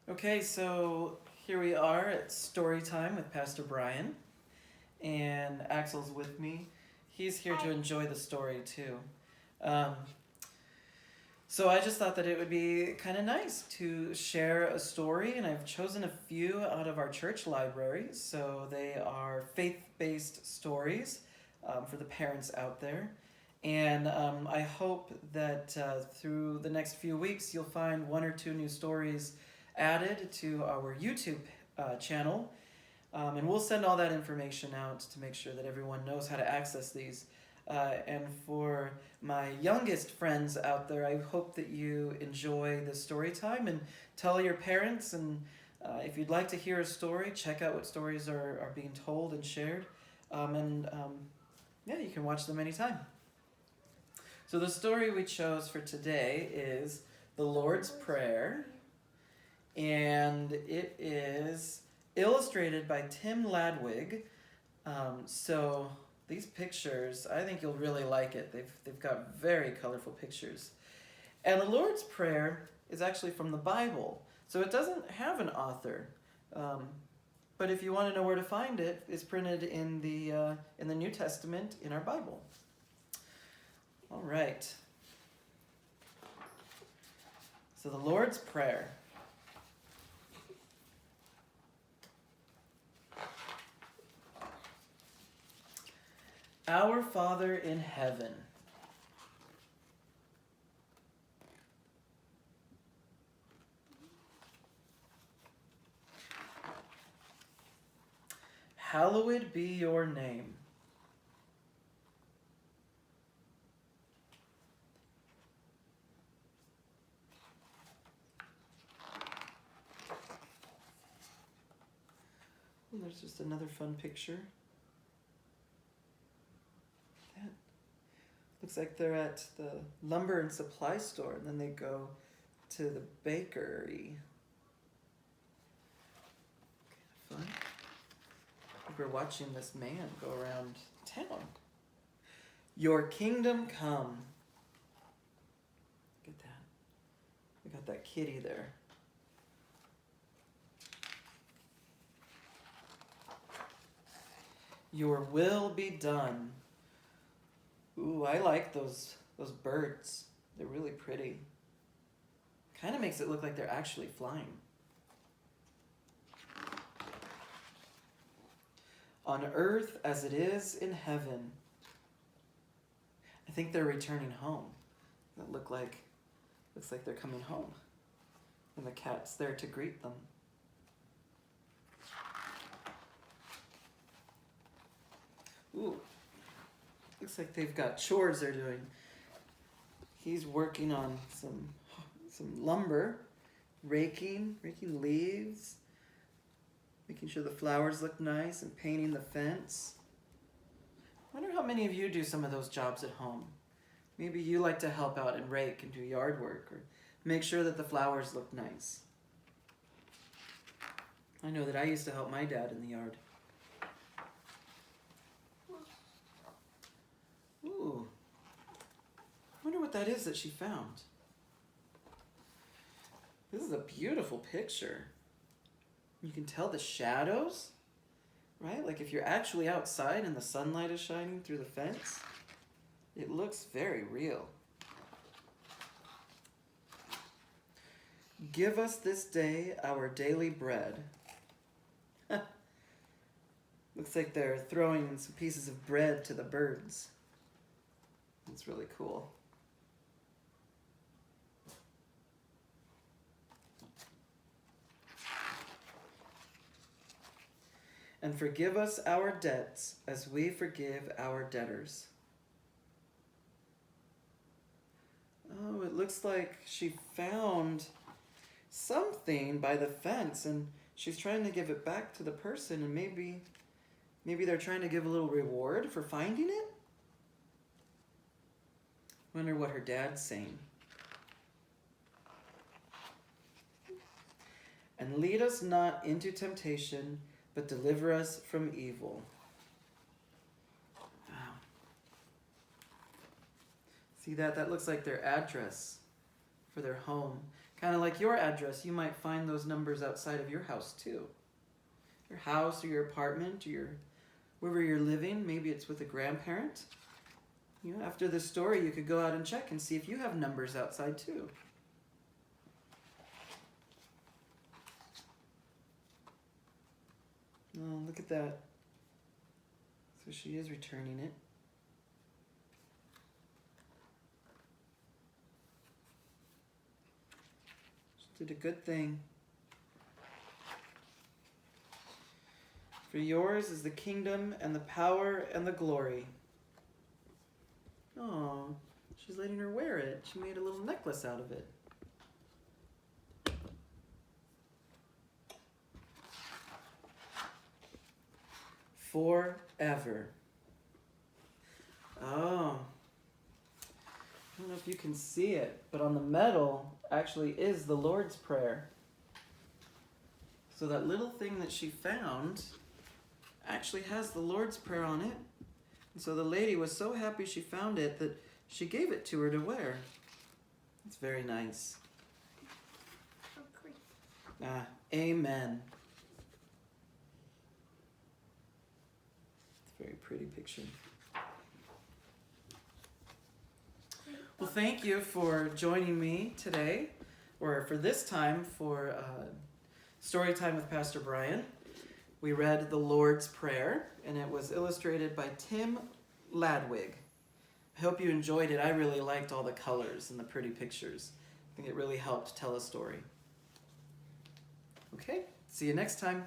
Okay, so here we are at story time with Pastor Brian, and Axel's with me. He's here to enjoy the story too. Um, so I just thought that it would be kind of nice to share a story, and I've chosen a few out of our church library. So they are faith-based stories for the parents out there. And I hope that through the next few weeks, you'll find one or two new stories added to our YouTube channel. And we'll send all that information out to make sure that everyone knows how to access these. And for my youngest friends out there, I hope that you enjoy the story time and tell your parents. And if you'd like to hear a story, check out what stories are being told and shared. Yeah, you can watch them anytime. So the story we chose for today is the Lord's Prayer, and it is illustrated by Tim Ladwig. So these pictures, I think you'll really like it. They've got very colorful pictures. And the Lord's Prayer is actually from the Bible, so it doesn't have an author. But if you want to know where to find it, it's printed in the New Testament in our Bible. All right. So the Lord's Prayer. Our Father in heaven. Hallowed be your name. And there's just another fun picture. That looks like they're at the lumber and supply store, and then they go to the bakery. Kind of fun. We're watching this man go around town. Your kingdom come. Look at that. We got that kitty there. Your will be done. Ooh, I like those birds. They're really pretty. Kind of makes it look like they're actually flying. On earth as it is in heaven. I think they're returning home. It looks like they're coming home. And the cat's there to greet them. Ooh, looks like they've got chores they're doing. He's working on some lumber, raking leaves, making sure the flowers look nice, and painting the fence. I wonder how many of you do some of those jobs at home. Maybe you like to help out and rake and do yard work, or make sure that the flowers look nice. I know that I used to help my dad in the yard. Ooh. I wonder what that is that she found. This is a beautiful picture. You can tell the shadows, right? Like if you're actually outside and the sunlight is shining through the fence, it looks very real. Give us this day our daily bread. Looks like they're throwing some pieces of bread to the birds. That's really cool. And forgive us our debts as we forgive our debtors. Oh, it looks like she found something by the fence and she's trying to give it back to the person, and maybe they're trying to give a little reward for finding it? Wonder what her dad's saying. And lead us not into temptation, but deliver us from evil. Wow. See that? That looks like their address for their home. Kind of like your address, you might find those numbers outside of your house too. Your house or your apartment or wherever you're living, maybe it's with a grandparent. You know, after this story, you could go out and check and see if you have numbers outside too. Oh, look at that. So she is returning it. She did a good thing. For yours is the kingdom and the power and the glory. Oh, she's letting her wear it. She made a little necklace out of it. Forever. Oh. I don't know if you can see it, but on the metal actually is the Lord's Prayer. So that little thing that she found actually has the Lord's Prayer on it. And so the lady was so happy she found it that she gave it to her to wear. It's very nice. Oh, great. Ah, amen. It's a very pretty picture. Well, thank you for joining me today, or for this time, for Story Time with Pastor Brian. We read the Lord's Prayer, and it was illustrated by Tim Ladwig. I hope you enjoyed it. I really liked all the colors and the pretty pictures. I think it really helped tell a story. Okay, see you next time.